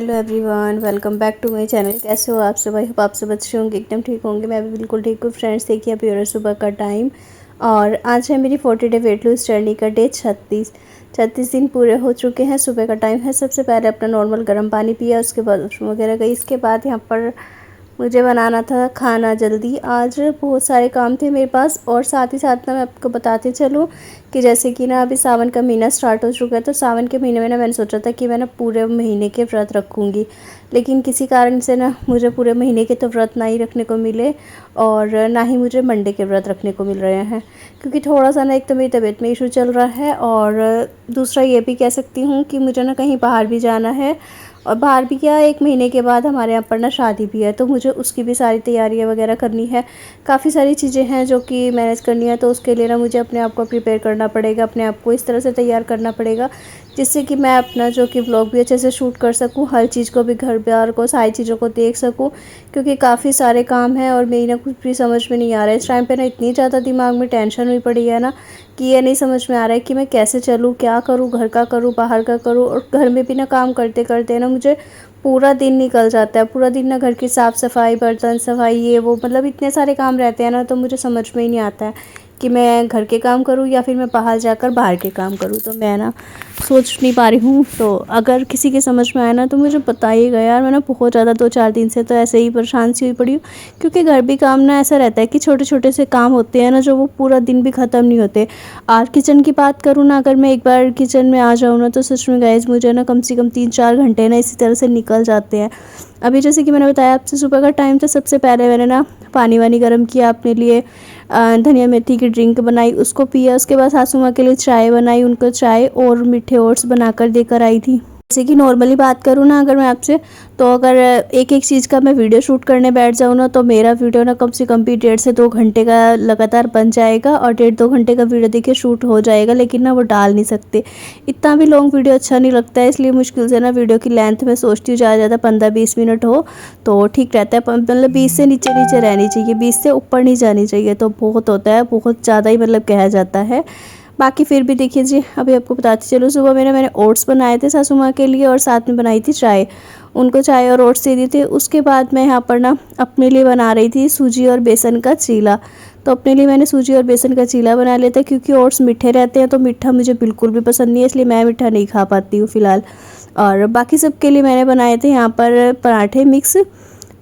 Hello everyone, welcome back to my channel. कैसे हो आप सब? आई होप आप सब अच्छे होंगे, एकदम ठीक होंगे। मैं भी बिल्कुल ठीक हूँ। फ्रेंड्स, देखिए अभी हो रहा है सुबह का टाइम और आज है मेरी 40 डे वेट लूज जर्नी का डे 36 दिन पूरे हो चुके हैं। सुबह का टाइम है। सबसे पहले अपना नॉर्मल गर्म पानी पिया, उसके बाद वॉशरूम वगैरह गई। इसके बाद यहाँ पर मुझे बनाना था खाना जल्दी। आज बहुत सारे काम थे मेरे पास और साथ ही साथ ना मैं आपको बताते चलूँ कि जैसे कि ना अभी सावन का महीना स्टार्ट हो चुका है, तो सावन के महीने में ना मैंने सोचा था कि मैं ना पूरे महीने के व्रत रखूँगी, लेकिन किसी कारण से ना मुझे पूरे महीने के तो व्रत ना ही रखने को मिले और ना ही मुझे मंडे के व्रत रखने को मिल रहे हैं, क्योंकि थोड़ा सा ना एक तो मेरी तबीयत में इशू चल रहा है और दूसरा ये भी कह सकती हूँ कि मुझे ना कहीं बाहर भी जाना है। और बाहर भी क्या, 1 महीने के बाद हमारे यहाँ पर ना शादी भी है, तो मुझे उसकी भी सारी तैयारियाँ वगैरह करनी है। काफ़ी सारी चीज़ें हैं जो कि मैनेज करनी है, तो उसके लिए ना मुझे अपने आप को प्रिपेयर करना पड़ेगा, अपने आप को इस तरह से तैयार करना पड़ेगा जिससे कि मैं अपना जो कि व्लॉग भी अच्छे से शूट कर सकूँ, हर चीज़ को भी, घर बार को, सारी चीज़ों को देख सकूँ, क्योंकि काफ़ी सारे काम हैं और मेरी ना कुछ भी समझ में नहीं आ रहा है। इस टाइम पे ना इतनी ज़्यादा दिमाग में टेंशन हुई पड़ी है ना कि ये नहीं समझ में आ रहा है कि मैं कैसे चलूँ, क्या करूँ, घर का करूँ, बाहर का करूँ। और घर में भी ना काम करते करते ना मुझे पूरा दिन निकल जाता है। पूरा दिन ना घर की साफ़ सफाई, बर्तन सफाई, ये वो, मतलब इतने सारे काम रहते हैं ना, तो मुझे समझ में ही नहीं आता है कि मैं घर के काम करूँ या फिर मैं बाहर जाकर बाहर के काम करूँ। तो मैं ना सोच नहीं पा रही हूँ। तो अगर किसी के समझ में आया ना तो मुझे बताइएगा यार। मैं ना बहुत ज़्यादा 2-4 दिन से तो ऐसे ही परेशान सी हुई पड़ी हूँ, क्योंकि घर भी काम ना ऐसा रहता है कि छोटे छोटे से काम होते हैं ना, जो वो पूरा दिन भी ख़त्म नहीं होते। और किचन की बात करूँ ना, अगर मैं एक बार किचन में आ जाऊँ ना, तो सच में गाइस मुझे ना कम से कम 3-4 घंटे ना इसी तरह से निकल जाते हैं। अभी जैसे कि मैंने बताया आपसे, सुबह का टाइम था। सबसे पहले मैंने ना पानी वानी गर्म किया अपने लिए, धनिया मेथी की ड्रिंक बनाई, उसको पिया। उसके बाद सासू माँ के लिए चाय बनाई, उनको चाय और मीठे ओट्स बनाकर देकर आई थी। जैसे कि नॉर्मली बात करूँ ना अगर मैं आपसे, तो अगर एक एक चीज़ का मैं वीडियो शूट करने बैठ जाऊँ ना, तो मेरा वीडियो ना कम से कम भी 1.5 से 2 घंटे का लगातार बन जाएगा और 1.5-2 घंटे का वीडियो देखिए शूट हो जाएगा, लेकिन ना वो डाल नहीं सकते। इतना भी लॉन्ग वीडियो अच्छा नहीं लगता है, इसलिए मुश्किल से ना वीडियो की लेंथ मैं सोचती हूँ ज़्यादा ज़्यादा 15-20 मिनट हो तो ठीक रहता है। मतलब 20 से नीचे नीचे रहनी चाहिए, 20 से ऊपर नहीं जानी चाहिए, तो बहुत होता है, बहुत ज़्यादा ही मतलब कहा जाता है। बाकी फिर भी देखिए जी, अभी आपको बताती चलो, सुबह मैंने ओट्स बनाए थे सासू माँ के लिए और साथ में बनाई थी चाय। उनको चाय और ओट्स दे दिए थे। उसके बाद मैं यहाँ पर ना अपने लिए बना रही थी सूजी और बेसन का चीला। तो अपने लिए मैंने सूजी और बेसन का चीला बना लिया था, क्योंकि ओट्स मीठे रहते हैं, तो मीठा मुझे बिल्कुल भी पसंद नहीं है, इसलिए मैं मीठा नहीं खा पाती हूँ फ़िलहाल। और बाकी सबके लिए मैंने बनाए थे यहाँ पर पराठे मिक्स,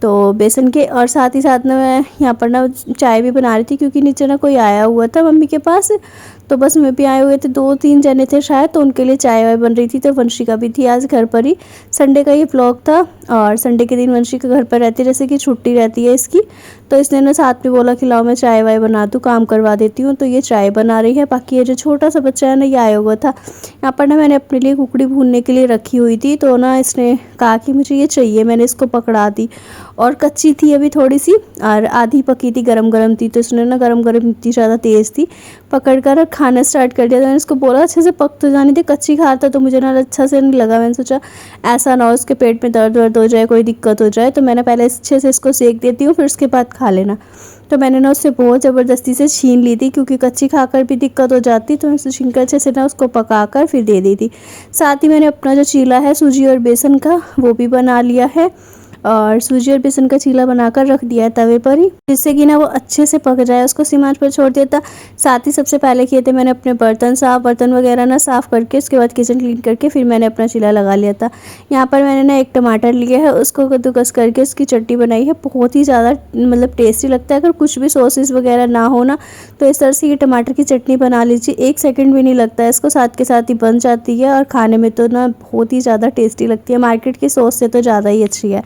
तो बेसन के। और साथ ही साथ ना मैं यहाँ पर ना चाय भी बना रही थी, क्योंकि नीचे ना कोई आया हुआ था मम्मी के पास, तो बस मैं भी आए हुए थे, 2-3 जने थे शायद, तो उनके लिए चाय वाय बन रही थी। तो वंशिका भी थी आज घर पर ही। संडे का ये व्लॉग था और संडे के दिन वंशिका घर पर रहती है, जैसे कि छुट्टी रहती है इसकी, तो इसने ना साथ में बोला कि लाओ मैं चाय वाय बना दूँ, काम करवा देती हूँ। तो ये चाय बना रही है। बाकी ये जो छोटा सा बच्चा है ना, ये आया हुआ था। यहाँ पर ना मैंने अपने लिए कुकड़ी भूनने के लिए रखी हुई थी, तो ना इसने कहा कि मुझे ये चाहिए, मैंने इसको पकड़ा दी। और कच्ची थी अभी थोड़ी सी और आधी पकी थी, गरम गरम थी, तो इसने ना गरम गरम इतनी ज़्यादा तेज़ थी, पकड़ कर खाना स्टार्ट कर दिया। तो मैंने इसको बोला अच्छे से पक तो जाने दे, कच्ची खाता, तो मुझे ना अच्छा से नहीं लगा। मैंने सोचा ऐसा ना हो इसके पेट में दर्द वर्द हो जाए, कोई दिक्कत हो जाए, तो मैंने पहले अच्छे से इसको सेक देती हूँ, फिर उसके बाद खा लेना। तो मैंने ना उससे बहुत ज़बरदस्ती से छीन ली थी, क्योंकि कच्ची खाकर भी दिक्कत हो जाती, तो मैं उसे छीन कर अच्छे से ना उसको पकाकर फिर दे दी थी। साथ ही मैंने अपना जो चीला है सूजी और बेसन का, वो भी बना लिया है और सूजी और बेसन का चीला बनाकर रख दिया है तवे पर ही, जिससे कि ना वो अच्छे से पक जाए। उसको सिम आंच पर छोड़ दिया था। साथ ही सबसे पहले किए थे मैंने अपने बर्तन वगैरह ना साफ़ करके, उसके बाद किचन क्लीन करके फिर मैंने अपना चीला लगा लिया था। यहाँ पर मैंने ना एक टमाटर लिया है, उसको कद्दूकस करके उसकी चटनी बनाई है। बहुत ही ज़्यादा मतलब टेस्टी लगता है। अगर कुछ भी सॉसेस वगैरह ना हो ना, तो इस तरह से ये टमाटर की चटनी बना लीजिए, 1 सेकंड भी नहीं लगता है इसको, साथ के साथ ही बन जाती है और खाने में तो ना बहुत ही ज़्यादा टेस्टी लगती है। मार्केट की सॉस से तो ज़्यादा ही अच्छी है।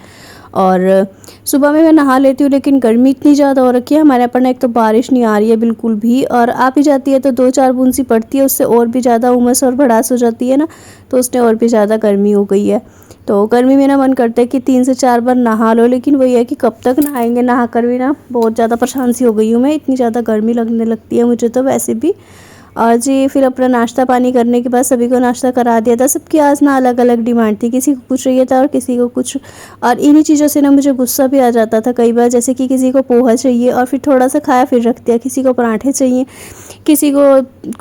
और सुबह में मैं नहा लेती हूँ, लेकिन गर्मी इतनी ज़्यादा हो रखी है हमारे यहाँ पर ना, एक तो बारिश नहीं आ रही है बिल्कुल भी, और आ भी जाती है तो 2-4 बूंद सी पड़ती है, उससे और भी ज़्यादा उमस और भड़ास हो जाती है ना, तो उसने और भी ज़्यादा गर्मी हो गई है। तो गर्मी में ना मन करता है कि 3 से 4 बार नहा लो, लेकिन वही है कि कब तक नहाएंगे। नहा कर भी ना बहुत ज़्यादा परेशान सी हो गई हूँ मैं, इतनी ज़्यादा गर्मी लगने लगती है मुझे तो वैसे भी। और जी फिर अपना नाश्ता पानी करने के बाद सभी को नाश्ता करा दिया था। सबकी आज ना अलग अलग डिमांड थी, किसी को कुछ चाहिए था और किसी को कुछ। और इन्हीं चीज़ों से ना मुझे गुस्सा भी आ जाता था कई बार, जैसे कि किसी को पोहा चाहिए और फिर थोड़ा सा खाया फिर रख दिया, किसी को पराठे चाहिए, किसी को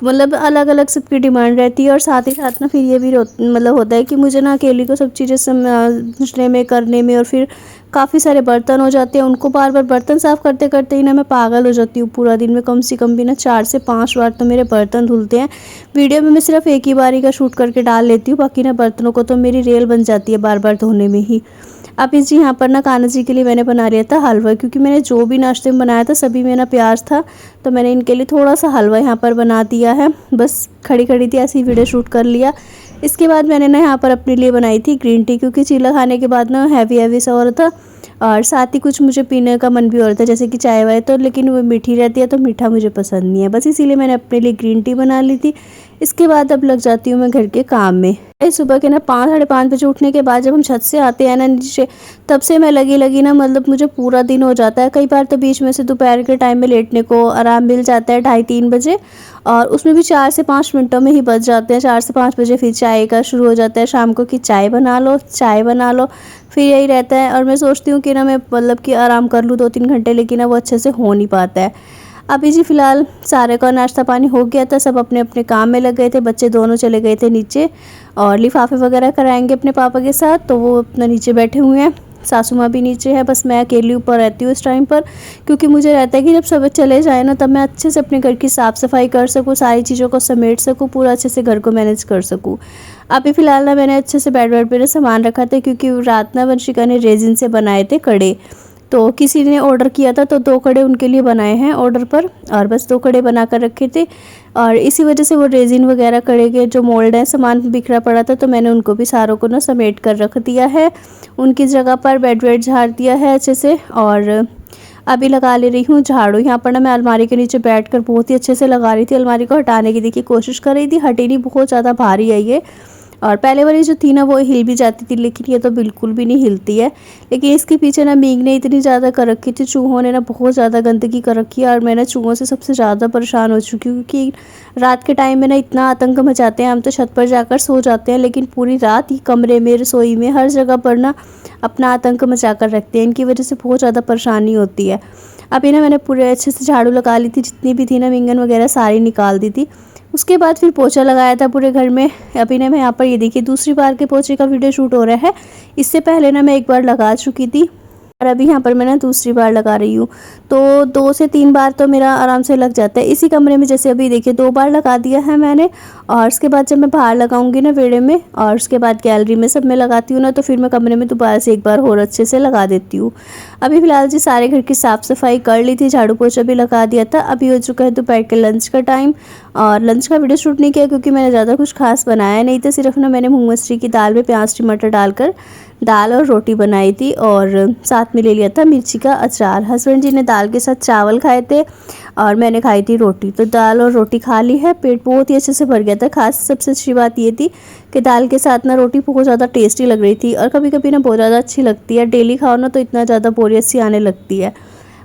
मतलब अलग अलग सबकी डिमांड रहती है। और साथ ही साथ ना फिर ये भी मतलब होता है कि मुझे ना अकेली को सब चीज़ें समझने में करने में, और फिर काफ़ी सारे बर्तन हो जाते हैं, उनको बार बार बर्तन साफ़ करते करते ही ना मैं पागल हो जाती हूँ। पूरा दिन में कम से कम भी ना 4 से 5 बार तो मेरे बर्तन धुलते हैं। वीडियो में मैं सिर्फ एक ही बारी का शूट करके डाल लेती हूँ, बाकी ना बर्तनों को तो मेरी रेल बन जाती है बार बार धोने में ही। अब इस जी यहाँ पर ना कान्हा जी के लिए मैंने बना लिया था हलवा, क्योंकि मैंने जो भी नाश्ते में बनाया था सभी में ना प्याज था, तो मैंने इनके लिए थोड़ा सा हलवा यहाँ पर बना दिया है। बस खड़ी खड़ी थी ऐसी वीडियो शूट कर लिया। इसके बाद मैंने ना यहाँ पर अपने लिए बनाई थी ग्रीन टी, क्योंकि चीला खाने के बाद ना हैवी हैवी सा हो रहा था, और साथ ही कुछ मुझे पीने का मन भी हो रहा था जैसे कि चाय वाय, तो लेकिन वो मीठी रहती है तो मीठा मुझे पसंद नहीं है, बस इसीलिए मैंने अपने लिए ग्रीन टी बना ली थी। इसके बाद अब लग जाती हूँ मैं घर के काम में। सुबह के ना 5 साढ़े 5 बजे उठने के बाद जब हम छत से आते हैं ना नीचे, तब से मैं लगी ना मतलब मुझे पूरा दिन हो जाता है। कई बार तो बीच में से दोपहर के टाइम में लेटने को आराम मिल जाता है 2:30-3 बजे, और उसमें भी 4 से 5 मिनटों में ही बच जाते हैं। 4 से 5 बजे फिर चाय का शुरू हो जाता है शाम को, कि चाय बना लो चाय बना लो, फिर यही रहता है। और मैं सोचती हूँ कि ना मैं मतलब कि आराम कर लूँ 2-3 घंटे, लेकिन ना वो अच्छे से हो नहीं पाता है। अभी जी फ़िलहाल सारे का नाश्ता पानी हो गया था, सब अपने अपने काम में लग गए थे। बच्चे दोनों चले गए थे नीचे और लिफाफे वगैरह कराएंगे अपने पापा के साथ, तो वो अपना नीचे बैठे हुए हैं। सासू माँ भी नीचे है, बस मैं अकेली ऊपर रहती हूँ इस टाइम पर, क्योंकि मुझे रहता है कि जब सब चले जाए ना तब मैं अच्छे से अपने घर की साफ़ सफाई कर सकूँ, सारी चीज़ों को समेट सकूँ, पूरा अच्छे से घर को मैनेज कर सकूँ। अभी फ़िलहाल ना मैंने अच्छे से बेड वेड पर सामान रखा था, क्योंकि रात ना वंशिका ने रेजिन से बनाए थे कड़े, तो किसी ने ऑर्डर किया था तो 2 कड़े उनके लिए बनाए हैं ऑर्डर पर, और बस 2 कड़े बना कर रखे थे। और इसी वजह से वो रेजिन वगैरह कड़े के जो मोल्ड है सामान बिखरा पड़ा था, तो मैंने उनको भी सारों को ना समेट कर रख दिया है, उनकी जगह पर बेड वेड झाड़ दिया है अच्छे से। और अभी लगा ले रही हूँ झाड़ू। यहाँ पर ना मैं अलमारी के नीचे बैठकर बहुत ही अच्छे से लगा रही थी, अलमारी को हटाने की देखिए कोशिश कर रही थी, हटी नहीं, बहुत ज़्यादा भारी है ये। और पहले वाली जो थी ना वो हिल भी जाती थी, लेकिन ये तो बिल्कुल भी नहीं हिलती है। लेकिन इसके पीछे ना मीग ने इतनी ज़्यादा कर रखी थी, चूहों ने ना बहुत ज़्यादा गंदगी कर रखी है, और मैं ना चूहों से सबसे ज़्यादा परेशान हो चुकी हूँ, क्योंकि रात के टाइम में ना इतना आतंक मचाते हैं। हम तो छत पर जाकर सो जाते हैं, लेकिन पूरी रात ही कमरे में, रसोई में, हर जगह पर ना अपना आतंक मचा कर रखते हैं। इनकी वजह से बहुत ज़्यादा परेशानी होती है। अभी ना मैंने पूरे अच्छे से झाड़ू लगा ली थी, जितनी भी थी ना विंगन वगैरह सारी निकाल दी थी। उसके बाद फिर पोछा लगाया था पूरे घर में। अभी ना मैं यहाँ पर ये देखिए दूसरी बार के पोछे का वीडियो शूट हो रहा है। इससे पहले ना मैं एक बार लगा चुकी थी, और अभी यहाँ पर मैं ना दूसरी बार लगा रही हूँ, तो 2 से 3 बार तो मेरा आराम से लग जाता है। इसी कमरे में जैसे अभी देखिए 2 बार लगा दिया है मैंने, और उसके बाद जब मैं बाहर लगाऊंगी ना वेड़े में, और उसके बाद गैलरी में सब में लगाती हूँ ना, तो फिर मैं कमरे में दोबारा से एक बार और अच्छे से लगा देती हूँ। अभी फ़िलहाल जी सारे घर की साफ़ सफाई कर ली थी, झाड़ू पोछा भी लगा दिया था। अभी हो चुका है दोपहर के लंच का टाइम, और लंच का वीडियो शूट नहीं किया क्योंकि मैंने ज़्यादा कुछ खास बनाया नहीं था। सिर्फ ना मैंने मूंग मसरी की दाल में प्याज टमाटर डालकर दाल और रोटी बनाई थी, और साथ में ले लिया था मिर्ची का अचार। हस्बैंड जी ने दाल के साथ चावल खाए थे और मैंने खाई थी रोटी, तो दाल और रोटी खा ली है। पेट बहुत ही अच्छे से भर गया था। खास सबसे अच्छी बात ये थी कि दाल के साथ ना रोटी बहुत ज़्यादा टेस्टी लग रही थी, और कभी कभी ना बहुत ज़्यादा अच्छी लगती है। डेली खाओ ना तो इतना ज़्यादा बोरियत सी आने लगती है।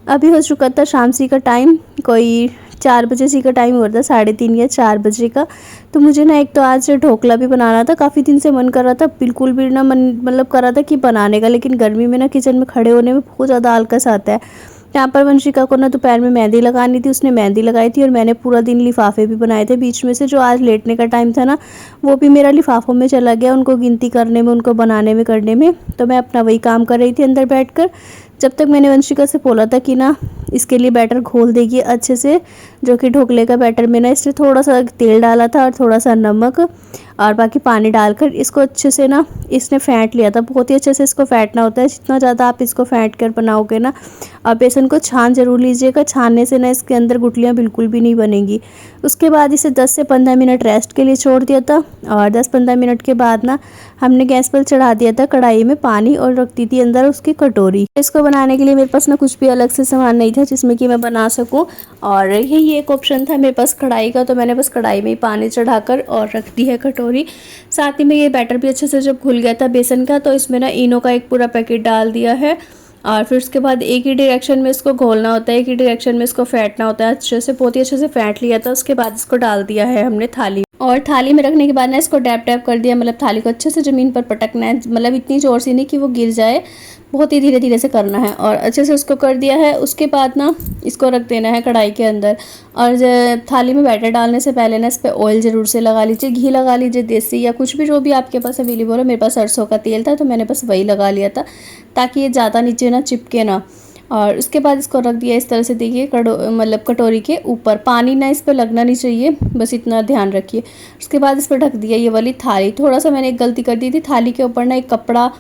अभी हो चुका था शाम सी का टाइम, कोई 4 बजे सी का टाइम हो रहा था, 3:30 या 4 बजे का। तो मुझे ना एक तो आज ढोकला भी बनाना था, काफ़ी दिन से मन कर रहा था, बिल्कुल भी ना मन मतलब कर रहा था कि बनाने का, लेकिन गर्मी में ना किचन में खड़े होने में बहुत ज़्यादा आलस आता है। यहाँ पर वंशिका को ना दोपहर में मेहंदी लगानी थी, उसने मेहंदी लगाई थी, और मैंने पूरा दिन लिफाफे भी बनाए थे बीच में से। जो आज लेटने का टाइम था ना वो भी मेरा लिफाफों में चला गया, उनको गिनती करने में, उनको बनाने में करने में। तो मैं अपना वही काम कर रही थी अंदर बैठकर, जब तक मैंने वंशिका से बोला था कि ना इसके लिए बैटर घोल देगी अच्छे से, जो कि ढोकले का बैटर में ना इसने थोड़ा सा तेल डाला था और थोड़ा सा नमक और बाकी पानी डालकर इसको अच्छे से ना इसने फेंट लिया था। बहुत ही अच्छे से इसको फेंटना होता है, जितना ज़्यादा आप इसको फेंट कर बनाओगे ना। और बेसन को छान ज़रूर लीजिएगा, छानने से ना इसके अंदर गुठलियाँ बिल्कुल भी नहीं बनेंगी। उसके बाद इसे 10 से 15 मिनट रेस्ट के लिए छोड़ दिया था, और 10-15 मिनट के बाद ना हमने गैस पर चढ़ा दिया था कढ़ाई में पानी, और रख दी थी अंदर उसकी कटोरी। इसको बनाने के लिए मेरे पास ना कुछ भी अलग से सामान नहीं था जिसमें कि मैं बना सकूं, और यही एक ऑप्शन था मेरे पास कढ़ाई का, तो मैंने बस कढ़ाई में ही पानी चढ़ाकर और रख दी है कटोरी। साथ ही में ये बैटर भी अच्छे से जब घुल गया था बेसन का, तो इसमें ना इनो का एक पूरा पैकेट डाल दिया है, और फिर उसके बाद एक ही डायरेक्शन में इसको घोलना होता है, एक ही डायरेक्शन में इसको फेंटना होता है अच्छे से। बहुत ही अच्छे से फेंट लिया था। उसके बाद इसको डाल दिया है हमने थाली, और थाली में रखने के बाद ना इसको डैप डैप कर दिया, मतलब थाली को अच्छे से ज़मीन पर पटकना है, मतलब इतनी ज़ोर से नहीं कि वो गिर जाए, बहुत ही धीरे धीरे से करना है। और अच्छे से उसको कर दिया है। उसके बाद ना इसको रख देना है कढ़ाई के अंदर। और थाली में बैटर डालने से पहले ना इस पर ऑयल ज़रूर से लगा लीजिए, घी लगा लीजिए देसी या कुछ भी जो भी आपके पास अवेलेबल हो। मेरे पास सरसों का तेल था तो मैंने बस वही लगा लिया था, ताकि ये ज़्यादा नीचे ना चिपके ना। और उसके बाद इसको रख दिया इस तरह से, देखिए मतलब कटोरी के ऊपर। पानी ना इस पर लगना नहीं चाहिए, बस इतना ध्यान रखिए। उसके बाद इस पर ढक दिया ये वाली थाली। थोड़ा सा मैंने एक गलती कर दी थी, थाली के ऊपर ना एक कपड़ा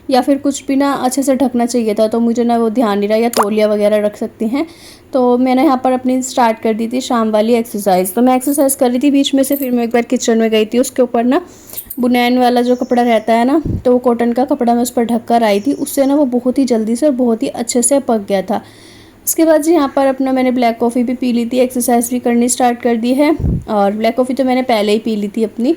या फिर कुछ भी ना अच्छे से ढकना चाहिए था, तो मुझे ना वो ध्यान नहीं रहा, या तौलिया वगैरह रख सकते हैं। तो मैंने यहाँ पर अपनी स्टार्ट कर दी थी शाम वाली एक्सरसाइज। तो मैं एक्सरसाइज कर रही थी बीच में से, फिर मैं एक बार किचन में गई थी। उसके ऊपर ना बुनैन वाला जो कपड़ा रहता है ना, तो वो कॉटन का कपड़ा मैं उस पर ढक कर आई थी। उससे ना वो बहुत ही जल्दी से और बहुत ही अच्छे से पक गया था। उसके बाद जी यहाँ पर अपना मैंने ब्लैक कॉफ़ी भी पी ली थी, एक्सरसाइज भी करनी स्टार्ट कर दी है। और ब्लैक कॉफ़ी तो मैंने पहले ही पी ली थी अपनी।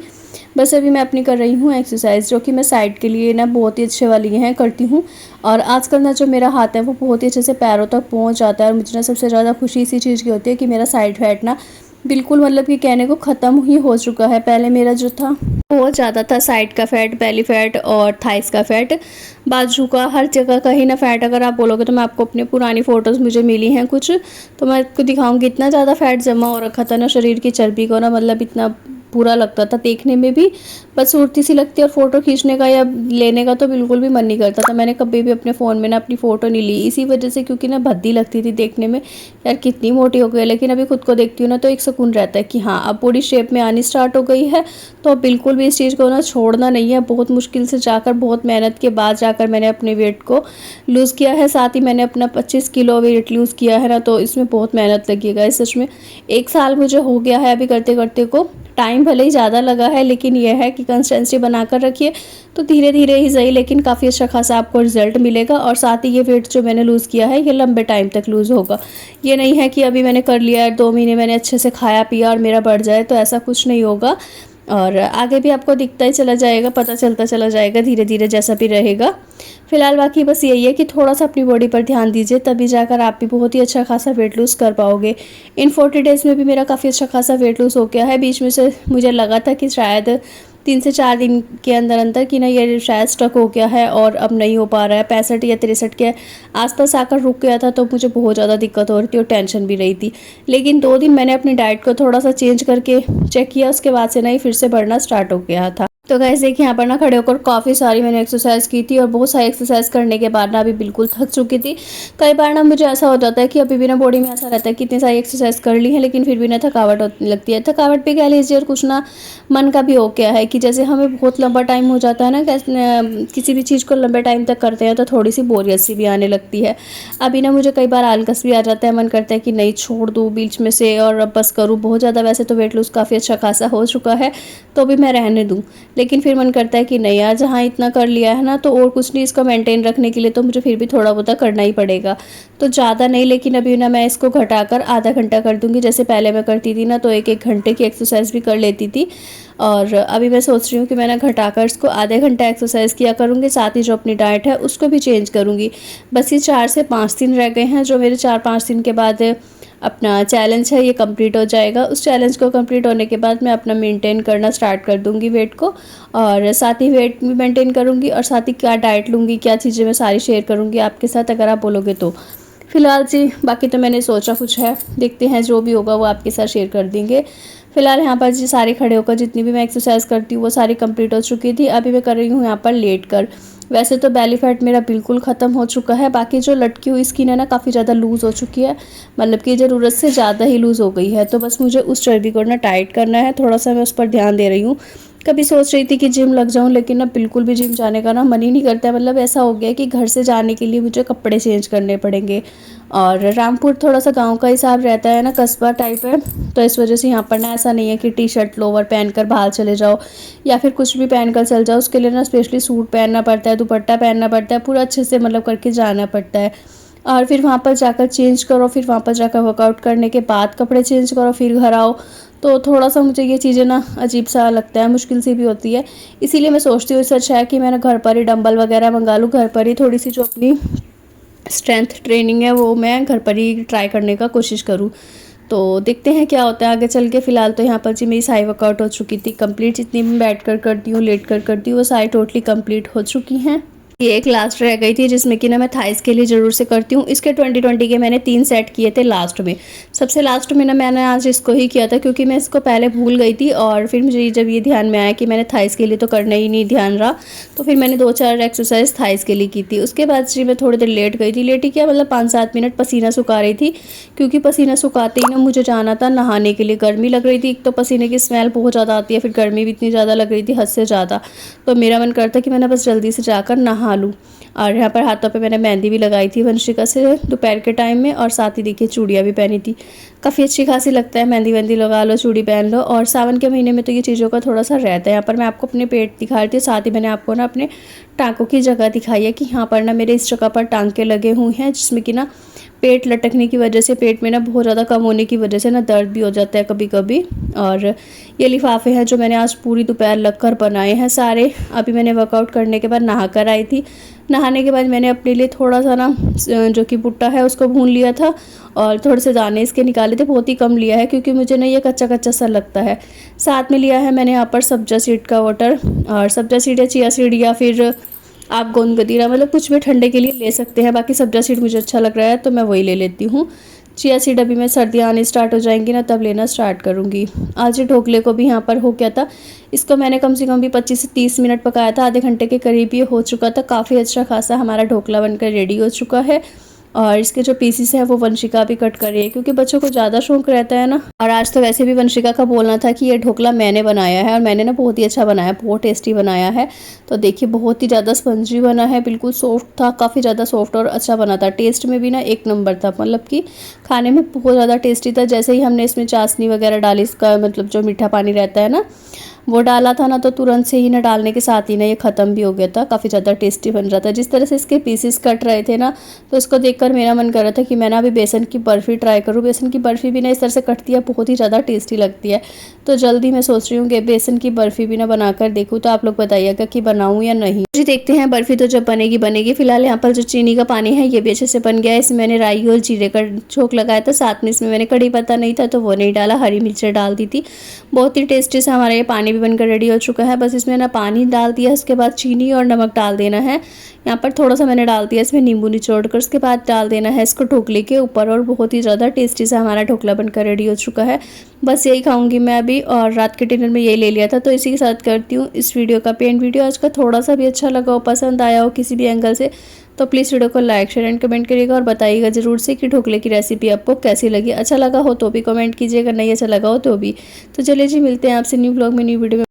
बस अभी मैं अपनी कर रही हूँ एक्सरसाइज, जो कि मैं साइड के लिए ना बहुत ही अच्छे वाली हैं करती हूँ। और आजकल ना जो मेरा हाथ है वो बहुत ही अच्छे से पैरों तक पहुँच जाता है। और मुझे ना सबसे ज़्यादा खुशी इसी चीज़ की होती है कि मेरा साइड फैट ना बिल्कुल, मतलब कि कहने को ख़त्म ही हो चुका है। पहले मेरा जो था बहुत ज़्यादा था, साइड का फ़ैट, बेली फैट और थाइस का फ़ैट, बाजू का, हर जगह का ही ना फ़ैट। अगर आप बोलोगे तो मैं आपको अपनी पुरानी फ़ोटोज़ मुझे मिली हैं कुछ, तो मैं आपको दिखाऊंगी। इतना ज़्यादा फ़ैट जमा हो रखा था ना शरीर की चर्बी को ना, मतलब इतना बुरा लगता था देखने में भी, बस सूरती सी लगती। और फ़ोटो खींचने का या लेने का तो बिल्कुल भी मन नहीं करता था। मैंने कभी भी अपने फ़ोन में ना अपनी फ़ोटो नहीं ली, इसी वजह से, क्योंकि ना भद्दी लगती थी देखने में, यार कितनी मोटी हो गई। लेकिन अभी खुद को देखती हूँ ना तो एक सुकून रहता है कि हाँ अब बॉडी शेप में आनी स्टार्ट हो गई है। तो अब बिल्कुल भी इस चीज़ को ना छोड़ना नहीं है। बहुत मुश्किल से जाकर, बहुत मेहनत के बाद जाकर मैंने अपने वेट को लूज़ किया है। साथ ही मैंने अपना 25 किलो वेट लूज़ किया है ना, तो इसमें बहुत मेहनत लगी है सच में। 1 साल मुझे हो गया है अभी करते करते को। टाइम भले ही ज़्यादा लगा है, लेकिन यह है कि कंसिस्टेंसी बनाकर रखिए तो धीरे धीरे ही सही, लेकिन काफ़ी अच्छा खासा आपको रिजल्ट मिलेगा। और साथ ही ये वेट जो मैंने लूज़ किया है ये लंबे टाइम तक लूज़ होगा। ये नहीं है कि अभी मैंने कर लिया है, 2 महीने मैंने अच्छे से खाया पिया और मेरा बढ़ जाए, तो ऐसा कुछ नहीं होगा। और आगे भी आपको दिखता ही चला जाएगा, पता चलता चला जाएगा धीरे धीरे जैसा भी रहेगा। फिलहाल बाकी बस यही है कि थोड़ा सा अपनी बॉडी पर ध्यान दीजिए, तभी जाकर आप भी बहुत ही अच्छा खासा वेट लूज़ कर पाओगे। इन 40 डेज़ में भी मेरा काफ़ी अच्छा खासा वेट लूज़ हो गया है। बीच में से मुझे लगा था कि शायद 3 से 4 दिन के अंदर अंदर कि ना ये शायद स्टक हो गया है और अब नहीं हो पा रहा है। 65 या 63 के आसपास आकर रुक गया था, तो मुझे बहुत ज़्यादा दिक्कत हो रही थी और टेंशन भी रही थी। लेकिन 2 दिन मैंने अपनी डाइट को थोड़ा सा चेंज करके चेक किया, उसके बाद से ना ही फिर से बढ़ना स्टार्ट हो गया था। तो गाइस देखिए यहाँ पर ना खड़े होकर काफ़ी सारी मैंने एक्सरसाइज की थी, और बहुत सारी एक्सरसाइज करने के बाद ना अभी बिल्कुल थक चुकी थी। कई बार ना मुझे ऐसा हो जाता है कि अभी भी ना बॉडी में ऐसा रहता है कि इतनी सारी एक्सरसाइज कर ली है, लेकिन फिर भी ना थकावट होने लगती है। थकावट भी कह लीजिए, और कुछ ना मन का भी हो गया है कि जैसे हमें बहुत लंबा टाइम हो जाता है ना, किसी भी चीज़ को लंबे टाइम तक करते हैं तो थोड़ी सी बोरियत सी भी आने लगती है। अभी ना मुझे कई बार आलकस भी आ जाता है, मन करता है कि नहीं छोड़ दूँ बीच में से और अब बस करूँ बहुत ज़्यादा। वैसे तो वेट लूज़ काफ़ी अच्छा खासा हो चुका है, तो भी मैं रहने दूँ, लेकिन फिर मन करता है कि नहीं यार, जहाँ इतना कर लिया है ना, तो और कुछ नहीं, इसको मेंटेन रखने के लिए तो मुझे फिर भी थोड़ा बहुत करना ही पड़ेगा। तो ज़्यादा नहीं, लेकिन अभी ना मैं इसको घटाकर आधा घंटा कर दूँगी। जैसे पहले मैं करती थी ना तो 1-1 घंटे की एक्सरसाइज भी कर लेती थी, और अभी मैं सोच रही हूँ कि मैं ना घटाकर इसको आधे घंटा एक्सरसाइज किया करूँगी। साथ ही जो अपनी डाइट है उसको भी चेंज करूँगी। बस ये 4 से 5 दिन रह गए हैं, जो मेरे 4-5 दिन के बाद अपना चैलेंज है ये कंप्लीट हो जाएगा। उस चैलेंज को कंप्लीट होने के बाद मैं अपना मेंटेन करना स्टार्ट कर दूंगी वेट को, और साथ ही वेट भी मेंटेन करूंगी, और साथ ही क्या डाइट लूँगी, क्या चीज़ें मैं सारी शेयर करूंगी आपके साथ, अगर आप बोलोगे तो। फिलहाल जी बाकी तो मैंने सोचा कुछ है, देखते हैं जो भी होगा वो आपके साथ शेयर कर देंगे। फिलहाल यहाँ पर जी सारे खड़े होकर जितनी भी मैं एक्सरसाइज करती हूँ वो सारी कंप्लीट हो चुकी थी। अभी मैं कर रही हूँ यहाँ पर लेट कर। वैसे तो बेली फैट मेरा बिल्कुल ख़त्म हो चुका है, बाकी जो लटकी हुई स्किन है ना काफ़ी ज़्यादा लूज़ हो चुकी है, मतलब कि ज़रूरत से ज़्यादा ही लूज़ हो गई है। तो बस मुझे उस चर्बी को ना टाइट करना है, थोड़ा सा मैं उस पर ध्यान दे रही हूँ। कभी सोच रही थी कि जिम लग जाऊं, लेकिन ना बिल्कुल भी जिम जाने का ना मन ही नहीं करता है। मतलब ऐसा हो गया कि घर से जाने के लिए मुझे कपड़े चेंज करने पड़ेंगे, और रामपुर थोड़ा सा गांव का हिसाब रहता है ना, कस्बा टाइप है, तो इस वजह से यहाँ पर ना ऐसा नहीं है कि टी शर्ट लोवर पहनकर बाहर चले जाओ या फिर कुछ भी पहनकर चल जाओ। उसके लिए ना स्पेशली सूट पहनना पड़ता है, दुपट्टा पहनना पड़ता है, पूरा अच्छे से मतलब करके जाना पड़ता है। और फिर वहाँ पर जाकर चेंज करो, फिर वहाँ पर जाकर वर्कआउट करने के बाद कपड़े चेंज करो, फिर घर आओ। तो थोड़ा सा मुझे ये चीज़ें ना अजीब सा लगता है, मुश्किल सी भी होती है। इसीलिए मैं सोचती हूँ इससे अच्छा है कि मैंने घर पर ही डंबल वगैरह मंगा लूँ, घर पर ही थोड़ी सी जो अपनी स्ट्रेंथ ट्रेनिंग है वो मैं घर पर ही ट्राई करने का कोशिश करूँ। तो देखते हैं क्या होता है आगे चल के। फ़िलहाल तो यहाँ पर जी मेरी सारी वर्कआउट हो चुकी थी कंप्लीट, जितनी मैं बैठ कर करती हूँ, लेट कर करती हूँ, वो सारी टोटली कंप्लीट हो चुकी हैं। ये एक लास्ट रह गई थी जिसमें कि ना मैं थाइस के लिए ज़रूर से करती हूँ। इसके 20-20 के मैंने 3 सेट किए थे लास्ट में। सबसे लास्ट में ना मैंने आज इसको ही किया था क्योंकि मैं इसको पहले भूल गई थी, और फिर मुझे जब ये ध्यान में आया कि मैंने थाइस के लिए तो करना ही नहीं ध्यान रहा, तो फिर मैंने 2-4 एक्सरसाइज थाइस के लिए की थी। उसके बाद जी मैं थोड़ी देर लेट गई थी। लेट ही क्या मतलब 5-7 मिनट पसीना सुखा रही थी, क्योंकि पसीना सुखाते ही ना मुझे जाना था नहाने के लिए। गर्मी लग रही थी, एक तो पसीने की स्मेल बहुत ज़्यादा आती है, फिर गर्मी भी इतनी ज़्यादा लग रही थी हद से ज़्यादा। तो मेरा मन करता कि मैंने बस जल्दी से जाकर नहा लूँ। और यहाँ पर हाथों पे मैंने मेहंदी भी लगाई थी वंशिका से दोपहर के टाइम में, और साथ ही देखिए चूड़ियाँ भी पहनी थी। काफ़ी अच्छी खासी लगता है, मेहंदी वेहंदी लगा लो, चूड़ी पहन लो। और सावन के महीने में तो ये चीज़ों का थोड़ा सा रहता है। यहाँ पर मैं आपको अपने पेट दिखा रही थी, साथ ही मैंने आपको ना अपने टाँकों की जगह दिखाई है कि यहाँ पर ना मेरे इस जगह पर टाँके लगे हुए हैं, जिसमें कि ना पेट लटकने की वजह से, पेट में ना बहुत ज़्यादा कम होने की वजह से ना दर्द भी हो जाता है कभी कभी। और ये लिफाफे हैं जो मैंने आज पूरी दोपहर लग कर बनाए हैं सारे। अभी मैंने वर्कआउट करने के बाद नहा कर आई थी। नहाने के बाद मैंने अपने लिए थोड़ा सा ना जो कि भुट्टा है उसको भून लिया था, और थोड़े से दाने इसके निकाले थे। बहुत ही कम लिया है क्योंकि मुझे ना ये कच्चा कच्चा सा लगता है। साथ में लिया है मैंने यहाँ पर सब्जा सीड का वाटर, और सब्जा सीड या चिया सीड या फिर आप गोंद कतीरा, मतलब कुछ भी ठंडे के लिए ले सकते हैं। बाकी सब्जा सीड मुझे अच्छा लग रहा है तो मैं वही ले लेती हूँ। चिया सीड अभी मैं सर्दियाँ आने स्टार्ट हो जाएंगी ना तब लेना स्टार्ट करूँगी। आज ये ढोकले को भी यहाँ पर हो गया था। इसको मैंने कम से कम भी 25 से 30 मिनट पकाया था, आधे घंटे के करीब ये हो चुका था। काफ़ी अच्छा खासा हमारा ढोकला बनकर रेडी हो चुका है। और इसके जो पीसीस है वो वंशिका भी कट कर रही है, क्योंकि बच्चों को ज़्यादा शौक रहता है ना। और आज तो वैसे भी वंशिका का बोलना था कि ये ढोकला मैंने बनाया है, और मैंने ना बहुत ही अच्छा बनाया, बहुत टेस्टी बनाया है। तो देखिए बहुत ही ज़्यादा स्पंजी बना है, बिल्कुल सॉफ्ट था, काफ़ी ज़्यादा सॉफ्ट और अच्छा बना था। टेस्ट में भी ना एक नंबर था, मतलब कि खाने में बहुत ज़्यादा टेस्टी था। जैसे ही हमने इसमें चाशनी वगैरह डाली, इसका मतलब जो मीठा पानी रहता है ना वो डाला था ना, तो तुरंत से ही ना डालने के साथ ही ना ये ख़त्म भी हो गया था। काफ़ी ज़्यादा टेस्टी बन रहा था। जिस तरह से इसके पीसेस कट रहे थे ना, तो इसको देखकर मेरा मन कर रहा था कि मैं ना अभी बेसन की बर्फ़ी ट्राई करूँ। बेसन की बर्फ़ी भी ना इस तरह से कटती है, बहुत ही ज़्यादा टेस्टी लगती है। तो जल्दी मैं सोच रही हूँ कि बेसन की बर्फ़ी भी ना बनाकर देखूँ। तो आप लोग बताइएगा कि बनाऊँ या नहीं। जी देखते हैं, बर्फ़ी तो जब बनेगी बनेगी। फिलहाल यहाँ पर जो चीनी का पानी है ये भी अच्छे से बन गया है। इसमें मैंने राई और जीरे का छोंक लगाया था, साथ में इसमें मैंने कड़ी पत्ता नहीं था तो वो नहीं डाला, हरी मिर्च डाल दी थी। बहुत ही टेस्टी से हमारा ये पानी भी बनकर रेडी हो चुका है। बस इसमें ना पानी डाल दिया, उसके बाद चीनी और नमक डाल देना है। यहाँ पर थोड़ा सा मैंने डाल दिया इसमें नींबू निचोड़ कर, उसके बाद डाल देना है इसको ढोकले के ऊपर, और बहुत ही ज़्यादा टेस्टी से हमारा ढोकला बनकर रेडी हो चुका है। बस यही खाऊंगी मैं अभी, और रात के डिनर में यही ले लिया था। तो इसी के साथ करती हूँ इस वीडियो का पेंट। वीडियो आज का थोड़ा सा भी अच्छा लगा हो, पसंद आया हो किसी भी एंगल से, तो प्लीज़ वीडियो को लाइक शेयर एंड कमेंट करिएगा, और बताइएगा ज़रूर से कि ढोकले की रेसिपी आपको कैसी लगी। अच्छा लगा हो तो भी कमेंट कीजिएगा, नहीं अच्छा लगा हो तो भी। तो चलिए जी, मिलते हैं आपसे न्यू ब्लॉग में, न्यू वीडियो में।